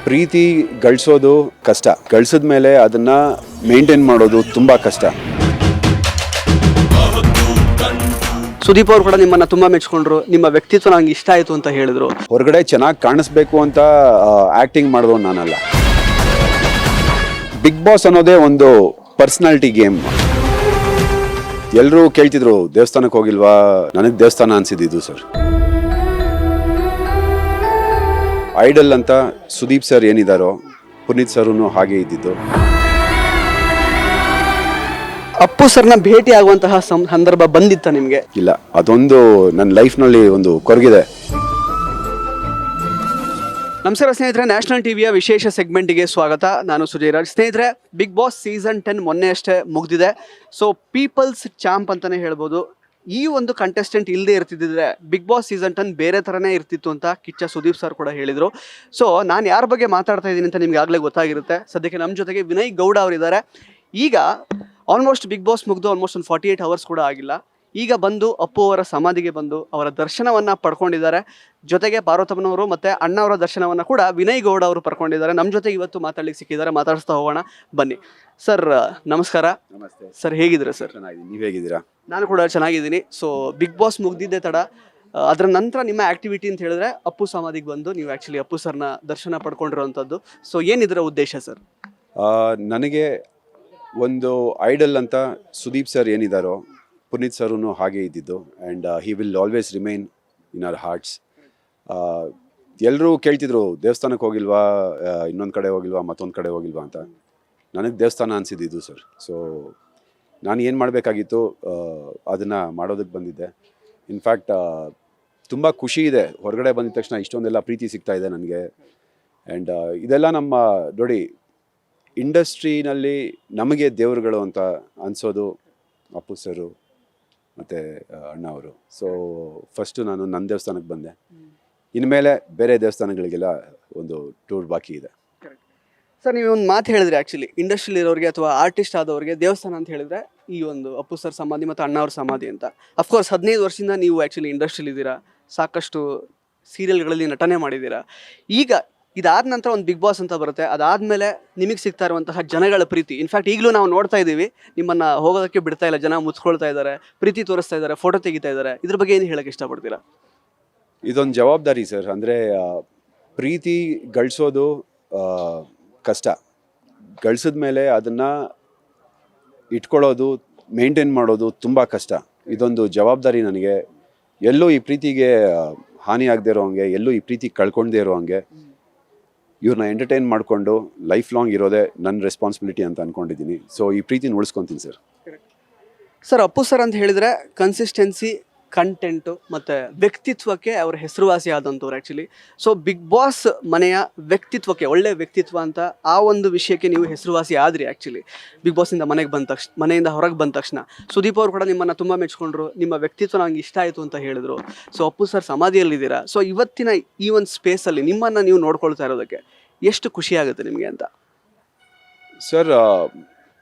ಪ್ರೀತಿ ಗಳಿಸೋದು ಕಷ್ಟ, ಗಳಿಸಿದ ಮೇಲೆ ಅದನ್ನ ಮೇಂಟೈನ್ ಮಾಡೋದು ತುಂಬಾ ಕಷ್ಟ. ಸುದೀಪ್ ಅವರು ಕೂಡ ನಿಮ್ಮನ್ನ ತುಂಬಾ ಮೆಚ್ಕೊಂಡ್ರು, ನಿಮ್ಮ ವ್ಯಕ್ತಿತ್ವ ನಂಗೆ ಇಷ್ಟ ಆಯ್ತು ಅಂತ ಹೇಳಿದ್ರು. ಹೊರಗಡೆ ಚೆನ್ನಾಗಿ ಕಾಣಿಸ್ಬೇಕು ಅಂತ ಆಕ್ಟಿಂಗ್ ಮಾಡೋದು ನಾನಲ್ಲ. ಬಿಗ್ ಬಾಸ್ ಅನ್ನೋದೇ ಒಂದು ಪರ್ಸನಾಲಿಟಿ ಗೇಮ್. ಎಲ್ಲರೂ ಕೇಳ್ತಿದ್ರು ದೇವಸ್ಥಾನಕ್ಕೆ ಹೋಗಿಲ್ವಾ, ನನಗೆ ದೇವಸ್ಥಾನ ಅನ್ಸಿದ್ದು ಸರ್. ಐಡಲ್ ಅಂತ ಸುದೀಪ್ ಸರ್ ಏನಿದಾರೋ ಪುನೀತ್ ಸರೂ ಹಾಗೆ ಇದ್ದಿದ್ದು. ಅಪ್ಪು ಸರ್ನ ಭೇಟಿ ಆಗುವಂತಹ ಸಂದರ್ಭ ಬಂದಿತ್ತ ನಿಮ್ಗೆ? ಇಲ್ಲ, ಅದೊಂದು ನನ್ನ ಲೈಫ್ನಲ್ಲಿ ಒಂದು ಕೊರಗಿದೆ. ನಮಸ್ಕಾರ ಸ್ನೇಹಿತರೆ, ನ್ಯಾಷನಲ್ ಟಿವಿಯ ವಿಶೇಷ ಸೆಗ್ಮೆಂಟ್ಗೆ ಸ್ವಾಗತ. ನಾನು ಸುಜಯ್ ರಾಜ್. ಸ್ನೇಹಿತರೆ, ಬಿಗ್ ಬಾಸ್ ಸೀಸನ್ 10 ಮೊನ್ನೆ ಅಷ್ಟೇ ಮುಗ್ದಿದೆ. ಸೊ ಪೀಪಲ್ಸ್ ಚಾಂಪ್ ಅಂತಾನೆ ಹೇಳ್ಬೋದು. ಈ ಒಂದು ಕಂಟೆಸ್ಟೆಂಟ್ ಇಲ್ಲದೆ ಇರ್ತಿದ್ದಿದ್ರೆ ಬಿಗ್ ಬಾಸ್ ಸೀಸನ್ 10 ಬೇರೆ ಥರನೇ ಇರ್ತಿತ್ತು ಅಂತ ಕಿಚ್ಚ ಸುದೀಪ್ ಸರ್ ಕೂಡ ಹೇಳಿದರು. ಸೊ ನಾನು ಯಾರ ಬಗ್ಗೆ ಮಾತಾಡ್ತಾ ಇದ್ದೀನಿ ಅಂತ ನಿಮ್ಗೆ ಆಗಲೇ ಗೊತ್ತಾಗಿರುತ್ತೆ. ಸದ್ಯಕ್ಕೆ ನಮ್ಮ ಜೊತೆಗೆ ವಿನಯ್ ಗೌಡ ಅವರಿದ್ದಾರೆ. ಈಗ ಆಲ್ಮೋಸ್ಟ್ ಬಿಗ್ ಬಾಸ್ ಮುಗಿದು ಆಲ್ಮೋಸ್ಟ್ ಒಂದು 48 ಅವರ್ಸ್ ಕೂಡ ಆಗಿಲ್ಲ. ಈಗ ಬಂದು ಅಪ್ಪು ಅವರ ಸಮಾಧಿಗೆ ಬಂದು ಅವರ ದರ್ಶನವನ್ನು ಪಡ್ಕೊಂಡಿದ್ದಾರೆ. ಜೊತೆಗೆ ಪಾರ್ವತಮ್ಮನವರು ಮತ್ತು ಅಣ್ಣವರ ದರ್ಶನವನ್ನು ಕೂಡ ವಿನಯ್ ಗೌಡ ಅವರು ಪಡ್ಕೊಂಡಿದ್ದಾರೆ. ನಮ್ಮ ಜೊತೆಗೆ ಇವತ್ತು ಮಾತಾಡ್ಲಿಕ್ಕೆ ಸಿಕ್ಕಿದ್ದಾರೆ. ಮಾತಾಡಿಸ್ತಾ ಹೋಗೋಣ ಬನ್ನಿ. ಸರ್ ನಮಸ್ಕಾರ. ನಮಸ್ತೆ ಸರ್, ಹೇಗಿದ್ದೀರಾ ಸರ್? ಚೆನ್ನಾಗಿದ್ದೀನಿ, ನೀವು ಹೇಗಿದ್ದೀರಾ? ನಾನು ಕೂಡ ಚೆನ್ನಾಗಿದ್ದೀನಿ. ಸೊ ಬಿಗ್ ಬಾಸ್ ಮುಗ್ದಿದ್ದೆ ತಡ, ಅದರ ನಂತರ ನಿಮ್ಮ ಆ್ಯಕ್ಟಿವಿಟಿ ಅಂತ ಹೇಳಿದ್ರೆ ಅಪ್ಪು ಸಮಾಧಿಗೆ ಬಂದು ನೀವು ಆ್ಯಕ್ಚುಲಿ ಅಪ್ಪು ಸರ್ನ ದರ್ಶನ ಪಡ್ಕೊಂಡಿರೋವಂಥದ್ದು. ಸೊ ಏನಿದರ ಉದ್ದೇಶ ಸರ್? ನನಗೆ ಒಂದು ಐಡಲ್ ಅಂತ ಸುದೀಪ್ ಸರ್ ಏನಿದಾರೋ ಪುನೀತ್ ಸರೂ ಹಾಗೆ ಇದ್ದಿದ್ದು. And he will always remain in our arts. ಎಲ್ಲರೂ ಕೇಳ್ತಿದ್ರು ದೇವಸ್ಥಾನಕ್ಕೆ ಹೋಗಿಲ್ವಾ, ಇನ್ನೊಂದು ಕಡೆ ಹೋಗಿಲ್ವಾ, ಮತ್ತೊಂದು ಕಡೆ ಹೋಗಿಲ್ವಾ ಅಂತ. ನನಗೆ ದೇವಸ್ಥಾನ ಅನಿಸಿದ್ದು ಸರ್. ಸೊ ನಾನು ಏನು ಮಾಡಬೇಕಾಗಿತ್ತು ಅದನ್ನು ಮಾಡೋದಕ್ಕೆ ಬಂದಿದ್ದೆ. ಇನ್ಫ್ಯಾಕ್ಟ್ ತುಂಬ ಖುಷಿ ಇದೆ, ಹೊರಗಡೆ ಬಂದಿದ ತಕ್ಷಣ ಇಷ್ಟೊಂದೆಲ್ಲ ಪ್ರೀತಿ ಸಿಗ್ತಾ ಇದೆ ನನಗೆ. ಆ್ಯಂಡ್ ಇದೆಲ್ಲ ನಮ್ಮ ನೋಡಿ, ಇಂಡಸ್ಟ್ರಿನಲ್ಲಿ ನಮಗೆ ದೇವರುಗಳು ಅಂತ ಅನಿಸೋದು ಅಪ್ಪು ಸರು ಮತ್ತು ಅಣ್ಣ ಅವರು. ಸೊ ಫಸ್ಟು ನಾನು ನನ್ನ ದೇವಸ್ಥಾನಕ್ಕೆ ಬಂದೆ. ಇನ್ಮೇಲೆ ಬೇರೆ ದೇವಸ್ಥಾನಗಳಿಗೆಲ್ಲ ಒಂದು ಟೂರ್ ಬಾಕಿ ಇದೆ. ಸರ್, ನೀವು ಒಂದು ಮಾತು ಹೇಳಿದ್ರಿ, ಆ್ಯಕ್ಚುಲಿ ಇಂಡಸ್ಟ್ರಿಯಲ್ಲಿ ಇರೋರಿಗೆ ಅಥವಾ ಆರ್ಟಿಸ್ಟ್ ಆದವ್ರಿಗೆ ದೇವಸ್ಥಾನ ಅಂತ ಹೇಳಿದ್ರೆ ಈ ಒಂದು ಅಪ್ಪು ಸರ್ ಸಮಾಧಿ ಮತ್ತು ಅಣ್ಣ ಅವ್ರ ಸಮಾಧಿ ಅಂತ. ಅಫ್ಕೋರ್ಸ್ 15 ವರ್ಷದಿಂದ ನೀವು ಆ್ಯಕ್ಚುಲಿ ಇಂಡಸ್ಟ್ರಿಲಿ ಇದ್ದೀರಾ, ಸಾಕಷ್ಟು ಸೀರಿಯಲ್ಗಳಲ್ಲಿ ನಟನೆ ಮಾಡಿದ್ದೀರಾ. ಈಗ ಇದಾದ ನಂತರ ಒಂದು ಬಿಗ್ ಬಾಸ್ ಅಂತ ಬರುತ್ತೆ, ಅದಾದಮೇಲೆ ನಿಮಗೆ ಸಿಗ್ತಾ ಇರುವಂತಹ ಜನಗಳ ಪ್ರೀತಿ. ಇನ್ಫ್ಯಾಕ್ಟ್ ಈಗಲೂ ನಾವು ನೋಡ್ತಾ ಇದ್ದೀವಿ, ನಿಮ್ಮನ್ನು ಹೋಗೋದಕ್ಕೆ ಬಿಡ್ತಾ ಇಲ್ಲ, ಜನ ಮುಚ್ಕೊಳ್ತಾ ಇದ್ದಾರೆ, ಪ್ರೀತಿ ತೋರಿಸ್ತಾ ಇದ್ದಾರೆ, ಫೋಟೋ ತೆಗಿತಾ ಇದ್ದಾರೆ. ಇದ್ರ ಬಗ್ಗೆ ಏನು ಹೇಳಕ್ಕೆ ಇಷ್ಟಪಡ್ತೀರಾ? ಇದೊಂದು ಜವಾಬ್ದಾರಿ ಸರ್. ಅಂದರೆ ಪ್ರೀತಿ ಗಳಿಸೋದು ಕಷ್ಟ, ಗಳಿಸಿದ ಮೇಲೆ ಅದನ್ನು ಇಟ್ಕೊಳ್ಳೋದು, ಮೇಂಟೈನ್ ಮಾಡೋದು ತುಂಬ ಕಷ್ಟ. ಇದೊಂದು ಜವಾಬ್ದಾರಿ ನನಗೆ. ಎಲ್ಲೂ ಈ ಪ್ರೀತಿಗೆ ಹಾನಿ ಆಗದೆ ಇರೋ ಹಂಗೆ, ಎಲ್ಲೂ ಈ ಪ್ರೀತಿ ಕಳ್ಕೊಳ್ದೇ ಇರೋ ಹಂಗೆ ಇವ್ರನ್ನ ಎಂಟರ್ಟೈನ್ ಮಾಡಿಕೊಂಡು ಲೈಫ್ ಲಾಂಗ್ ಇರೋದೇ ನನ್ನ ರೆಸ್ಪಾನ್ಸಿಬಿಲಿಟಿ ಅಂತ ಅಂದ್ಕೊಂಡಿದ್ದೀನಿ. ಸೊ ಈ ಪ್ರೀತಿನ ಉಳಿಸ್ಕೊತೀನಿ ಸರ್. ಸರ್, ಅಪ್ಪು ಸರ್ ಅಂತ ಹೇಳಿದರೆ ಕನ್ಸಿಸ್ಟೆನ್ಸಿ, ಕಂಟೆಂಟು ಮತ್ತು ವ್ಯಕ್ತಿತ್ವಕ್ಕೆ ಅವ್ರ ಹೆಸರುವಾಸಿ ಆದಂಥವ್ರು ಆ್ಯಕ್ಚುಲಿ. ಸೊ ಬಿಗ್ ಬಾಸ್ ಮನೆಯ ವ್ಯಕ್ತಿತ್ವಕ್ಕೆ, ಒಳ್ಳೆ ವ್ಯಕ್ತಿತ್ವ ಅಂತ ಆ ಒಂದು ವಿಷಯಕ್ಕೆ ನೀವು ಹೆಸರುವಾಸಿ ಆದ್ರಿ. ಆ್ಯಕ್ಚುಲಿ ಬಿಗ್ ಬಾಸಿಂದ ಮನೆಯಿಂದ ಹೊರಗೆ ಬಂದ ತಕ್ಷಣ ಸುದೀಪ್ ಅವರು ಕೂಡ ನಿಮ್ಮನ್ನು ತುಂಬ ಮೆಚ್ಕೊಂಡ್ರು, ನಿಮ್ಮ ವ್ಯಕ್ತಿತ್ವ ನಂಗೆ ಇಷ್ಟ ಆಯಿತು ಅಂತ ಹೇಳಿದ್ರು. ಸೊ ಅಪ್ಪು ಸರ್ ಸಮಾಧಿಯಲ್ಲಿದ್ದೀರಾ. ಸೊ ಇವತ್ತಿನ ಈ ಒಂದು ಸ್ಪೇಸಲ್ಲಿ ನಿಮ್ಮನ್ನು ನೀವು ನೋಡ್ಕೊಳ್ತಾ ಇರೋದಕ್ಕೆ ಎಷ್ಟು ಖುಷಿ ಆಗುತ್ತೆ ನಿಮಗೆ ಅಂತ? ಸರ್,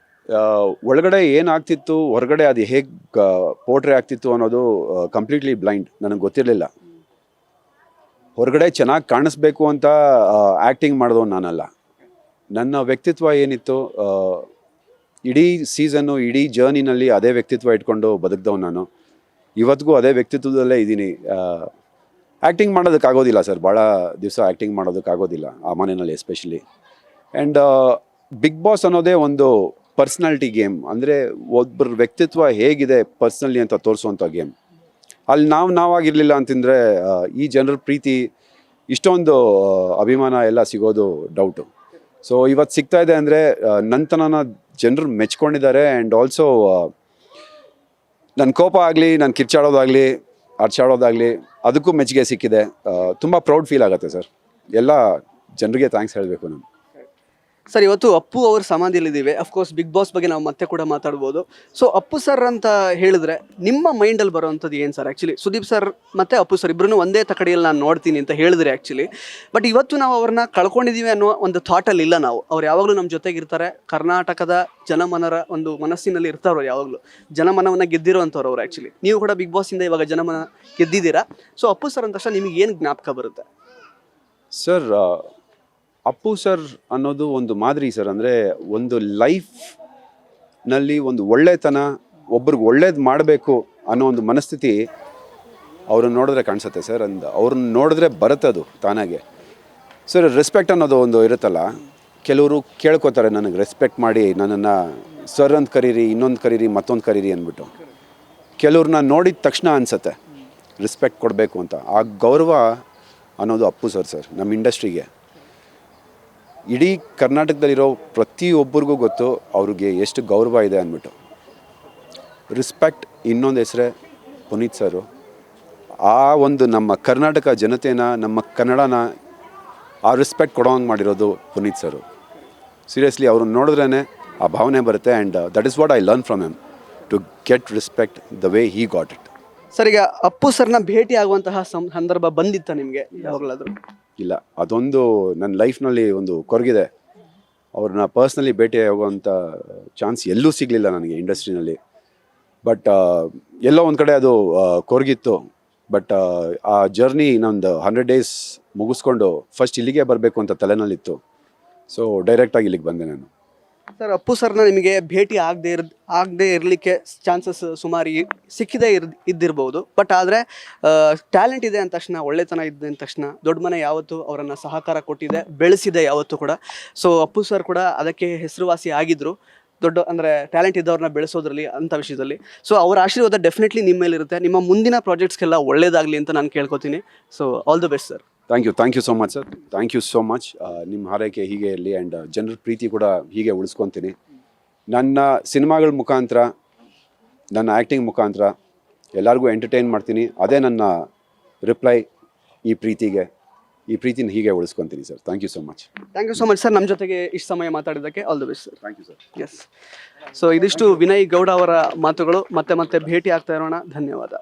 ಒಳಗಡೆ ಏನಾಗ್ತಿತ್ತು, ಹೊರಗಡೆ ಅದು ಹೇಗೆ ಪೋರ್ಟ್ರೇ ಆಗ್ತಿತ್ತು ಅನ್ನೋದು ಕಂಪ್ಲೀಟ್ಲಿ ಬ್ಲೈಂಡ್, ನನಗೆ ಗೊತ್ತಿರಲಿಲ್ಲ. ಹೊರಗಡೆ ಚೆನ್ನಾಗಿ ಕಾಣಿಸ್ಬೇಕು ಅಂತ ಆ್ಯಕ್ಟಿಂಗ್ ಮಾಡೋದು ನಾನಲ್ಲ. ನನ್ನ ವ್ಯಕ್ತಿತ್ವ ಏನಿತ್ತು, ಇಡೀ ಸೀಸನ್ನು, ಇಡೀ ಜರ್ನಿನಲ್ಲಿ ಅದೇ ವ್ಯಕ್ತಿತ್ವ ಇಟ್ಕೊಂಡು ಬದುಕ್ದವ್ ನಾನು. ಇವತ್ತಿಗೂ ಅದೇ ವ್ಯಕ್ತಿತ್ವದಲ್ಲೇ ಇದ್ದೀನಿ. ಆ್ಯಕ್ಟಿಂಗ್ ಮಾಡೋದಕ್ಕಾಗೋದಿಲ್ಲ ಸರ್, ಭಾಳ ದಿವಸ ಆ್ಯಕ್ಟಿಂಗ್ ಮಾಡೋದಕ್ಕಾಗೋದಿಲ್ಲ ಆ ಮನೆಯಲ್ಲಿ ಎಸ್ಪೆಷಲಿ. ಆ್ಯಂಡ್ ಬಿಗ್ ಬಾಸ್ ಅನ್ನೋದೇ ಒಂದು ಪರ್ಸ್ನಾಲಿಟಿ ಗೇಮ್. ಅಂದರೆ ಒಬ್ಬರ ವ್ಯಕ್ತಿತ್ವ ಹೇಗಿದೆ ಪರ್ಸ್ನಲಿ ಅಂತ ತೋರಿಸುವಂಥ ಗೇಮ್. ಅಲ್ಲಿ ನಾವಾಗಿರಲಿಲ್ಲ ಅಂತಂದರೆ ಈ ಜನರ ಪ್ರೀತಿ, ಇಷ್ಟೊಂದು ಅಭಿಮಾನ ಎಲ್ಲ ಸಿಗೋದು ಡೌಟು. ಸೊ ಇವತ್ತು ಸಿಗ್ತಾ ಇದೆ ಅಂದರೆ ನಂತನ ಜನರು ಮೆಚ್ಕೊಂಡಿದ್ದಾರೆ. ಆ್ಯಂಡ್ ಆಲ್ಸೋ ನನ್ನ ಕೋಪ ಆಗಲಿ, ನಾನು ಕಿರ್ಚಾಡೋದಾಗಲಿ, ಅರ್ಚಾಡೋದಾಗಲಿ, ಅದಕ್ಕೂ ಮೆಚ್ಚುಗೆ ಸಿಕ್ಕಿದೆ. ತುಂಬ ಪ್ರೌಡ್ ಫೀಲ್ ಆಗುತ್ತೆ ಸರ್. ಎಲ್ಲ ಜನರಿಗೆ ಥ್ಯಾಂಕ್ಸ್ ಹೇಳಬೇಕು ನಾನು. ಸರ್, ಇವತ್ತು ಅಪ್ಪು ಅವ್ರ ಸಮಾಧಿಯಲ್ಲಿದ್ದೀವಿ. ಅಫ್ಕೋರ್ಸ್ ಬಿಗ್ ಬಾಸ್ ಬಗ್ಗೆ ನಾವು ಮತ್ತೆ ಕೂಡ ಮಾತಾಡ್ಬೋದು. ಸೊ ಅಪ್ಪು ಸರ್ ಅಂತ ಹೇಳಿದ್ರೆ ನಿಮ್ಮ ಮೈಂಡಲ್ಲಿ ಬರೋವಂಥದ್ದು ಏನು ಸರ್? ಆ್ಯಕ್ಚುಲಿ ಸುದೀಪ್ ಸರ್ ಮತ್ತು ಅಪ್ಪು ಸರ್ ಇಬ್ಬರೂ ಒಂದೇ ತಕಡಿಯಲ್ಲಿ ನಾನು ನೋಡ್ತೀನಿ ಅಂತ ಹೇಳಿದ್ರೆ ಆ್ಯಕ್ಚುಲಿ. ಬಟ್ ಇವತ್ತು ನಾವು ಅವ್ರನ್ನ ಕಳ್ಕೊಂಡಿದ್ದೀವಿ ಅನ್ನೋ ಒಂದು ಥಾಟಲ್ಲಿ ಇಲ್ಲ ನಾವು. ಅವ್ರು ಯಾವಾಗಲೂ ನಮ್ಮ ಜೊತೆಗಿರ್ತಾರೆ. ಕರ್ನಾಟಕದ ಜನಮನರ ಒಂದು ಮನಸ್ಸಿನಲ್ಲಿ ಇರ್ತಾರೋ, ಯಾವಾಗಲೂ ಜನಮನವನ್ನು ಗೆದ್ದಿರೋವಂಥವ್ರು ಅವ್ರು. ಆ್ಯಕ್ಚುಲಿ ನೀವು ಕೂಡ ಬಿಗ್ ಬಾಸಿಂದ ಇವಾಗ ಜನಮನ ಗೆದ್ದಿದ್ದೀರಾ. ಸೊ ಅಪ್ಪು ಸರ್ ಅಂದ ತಕ್ಷಣ ನಿಮಗೆ ಏನು ಜ್ಞಾಪಕ ಬರುತ್ತೆ ಸರ್? ಅಪ್ಪು ಸರ್ ಅನ್ನೋದು ಒಂದು ಮಾದರಿ ಸರ್. ಅಂದರೆ ಒಂದು ಲೈಫ್ನಲ್ಲಿ ಒಂದು ಒಳ್ಳೆತನ, ಒಬ್ರಿಗೆ ಒಳ್ಳೇದು ಮಾಡಬೇಕು ಅನ್ನೋ ಒಂದು ಮನಸ್ಥಿತಿ ಅವ್ರನ್ನ ನೋಡಿದ್ರೆ ಕಾಣಿಸುತ್ತೆ ಸರ್. ಅವ್ರನ್ನ ನೋಡಿದ್ರೆ ಬರುತ್ತೆ ಅದು ತಾನಾಗೆ ಸರ್. ರೆಸ್ಪೆಕ್ಟ್ ಅನ್ನೋದು ಒಂದು ಇರುತ್ತಲ್ಲ, ಕೆಲವರು ಕೇಳ್ಕೊತಾರೆ ನನಗೆ ರೆಸ್ಪೆಕ್ಟ್ ಮಾಡಿ ನನ್ನನ್ನು ಸರ್ ಅಂತ ಕರೀರಿ, ಇನ್ನೊಂದು ಕರೀರಿ, ಮತ್ತೊಂದು ಕರೀರಿ ಅಂದ್ಬಿಟ್ಟು. ಕೆಲವ್ರನ್ನ ನೋಡಿದ ತಕ್ಷಣ ಅನಿಸುತ್ತೆ ರೆಸ್ಪೆಕ್ಟ್ ಕೊಡಬೇಕು ಅಂತ. ಆ ಗೌರವ ಅನ್ನೋದು ಅಪ್ಪು ಸರ್ ನಮ್ಮ ಇಂಡಸ್ಟ್ರಿಗೆ. ಇಡೀ ಕರ್ನಾಟಕದಲ್ಲಿರೋ ಪ್ರತಿಯೊಬ್ಬರಿಗೂ ಗೊತ್ತು ಅವ್ರಿಗೆ ಎಷ್ಟು ಗೌರವ ಇದೆ ಅಂದ್ಬಿಟ್ಟು. ರೆಸ್ಪೆಕ್ಟ್ ಇನ್ನೊಂದು ಹೆಸರೇ ಪುನೀತ್ ಸರು. ಆ ಒಂದು ನಮ್ಮ ಕರ್ನಾಟಕ ಜನತೆನ, ನಮ್ಮ ಕನ್ನಡನ ಆ ರೆಸ್ಪೆಕ್ಟ್ ಕೊಡೋಂಗೆ ಮಾಡಿರೋದು ಪುನೀತ್ ಸರು. ಸೀರಿಯಸ್ಲಿ ಅವ್ರನ್ನ ನೋಡಿದ್ರೇ ಆ ಭಾವನೆ ಬರುತ್ತೆ. And that is what I learn from him, to get respect the way he got it. Sir, ಈಗ ಅಪ್ಪು ಸರ್ನ ಭೇಟಿ ಆಗುವಂತಹ ಸಂದರ್ಭ ಬಂದಿತ್ತ ನಿಮಗೆ ಯಾವಾಗಲಾದರೂ? ಇಲ್ಲ, ಅದೊಂದು ನನ್ನ ಲೈಫ್ನಲ್ಲಿ ಒಂದು ಕೊರಗಿದೆ. ಅವ್ರನ್ನ ಪರ್ಸ್ನಲಿ ಭೇಟಿ ಆಗುವಂಥ ಚಾನ್ಸ್ ಎಲ್ಲೂ ಸಿಗಲಿಲ್ಲ ನನಗೆ ಇಂಡಸ್ಟ್ರಿನಲ್ಲಿ. ಬಟ್ ಎಲ್ಲೋ ಒಂದು ಕಡೆ ಅದು ಕೊರಗಿತ್ತು. ಬಟ್ ಆ ಜರ್ನಿ ಇನ್ನೊಂದು 100 days ಮುಗಿಸ್ಕೊಂಡು ಫಸ್ಟ್ ಇಲ್ಲಿಗೆ ಬರಬೇಕು ಅಂತ ತಲೆನಲ್ಲಿತ್ತು. ಸೊ ಡೈರೆಕ್ಟಾಗಿ ಇಲ್ಲಿಗೆ ಬಂದೆ ನಾನು. ಸರ್, ಅಪ್ಪು ಸರ್ನ ನಿಮಗೆ ಭೇಟಿ ಆಗದೆ ಇರಲಿಕ್ಕೆ ಚಾನ್ಸಸ್ ಸುಮಾರು ಸಿಕ್ಕಿದೆ ಇದ್ದಿರ್ಬೋದು. ಬಟ್ ಆದರೆ ಟ್ಯಾಲೆಂಟ್ ಇದೆ ಅಂದ ತಕ್ಷಣ, ಒಳ್ಳೆತನ ಇದೆ ಅಂದ ತಕ್ಷಣ ದೊಡ್ಡ ಮನೆ ಯಾವತ್ತೂ ಅವರನ್ನು ಸಹಕಾರ ಕೊಟ್ಟಿದೆ, ಬೆಳೆಸಿದೆ ಯಾವತ್ತೂ ಕೂಡ. ಸೊ ಅಪ್ಪು ಸರ್ ಕೂಡ ಅದಕ್ಕೆ ಹೆಸರುವಾಸಿ ಆಗಿದ್ದರು, ದೊಡ್ಡ ಅಂದರೆ ಟ್ಯಾಲೆಂಟ್ ಇದ್ದವ್ರನ್ನ ಬೆಳೆಸೋದ್ರಲ್ಲಿ, ಅಂಥ ವಿಷಯದಲ್ಲಿ. ಸೊ ಅವರ ಆಶೀರ್ವಾದ ಡೆಫಿನೆಟ್ಲಿ ನಿಮ್ಮ ಮೇಲಿರುತ್ತೆ. ನಿಮ್ಮ ಮುಂದಿನ ಪ್ರಾಜೆಕ್ಟ್ಸ್ಗೆಲ್ಲ ಒಳ್ಳೇದಾಗಲಿ ಅಂತ ನಾನು ಕೇಳ್ಕೊತೀನಿ. So all the best sir. Thank you so much sir. Thank you so much. ನಿಮ್ಮ ಹಾರೈಕೆ ಹೀಗೆ ಇರಲಿ. ಆ್ಯಂಡ್ ಜನರ ಪ್ರೀತಿ ಕೂಡ ಹೀಗೆ ಉಳಿಸ್ಕೊತೀನಿ. ನನ್ನ ಸಿನಿಮಾಗಳ ಮುಖಾಂತರ, ನನ್ನ ಆ್ಯಕ್ಟಿಂಗ್ ಮುಖಾಂತರ ಎಲ್ಲರಿಗೂ ಎಂಟರ್ಟೈನ್ ಮಾಡ್ತೀನಿ. ಅದೇ ನನ್ನ ರಿಪ್ಲೈ ಈ ಪ್ರೀತಿಗೆ. ಈ ಪ್ರೀತಿನ ಹೀಗೆ ಉಳಿಸ್ಕೊತೀನಿ sir. Thank you so much. Thank you so much sir, ನಮ್ಮ ಜೊತೆಗೆ ಇಷ್ಟು ಸಮಯ ಮಾತಾಡಿದ್ದಕ್ಕೆ. All the best sir. Thank you sir. Yes. So ಇದಿಷ್ಟು ವಿನಯ್ ಗೌಡ ಅವರ ಮಾತುಗಳು. ಮತ್ತೆ ಭೇಟಿ ಆಗ್ತಾ ಇರೋಣ. ಧನ್ಯವಾದ.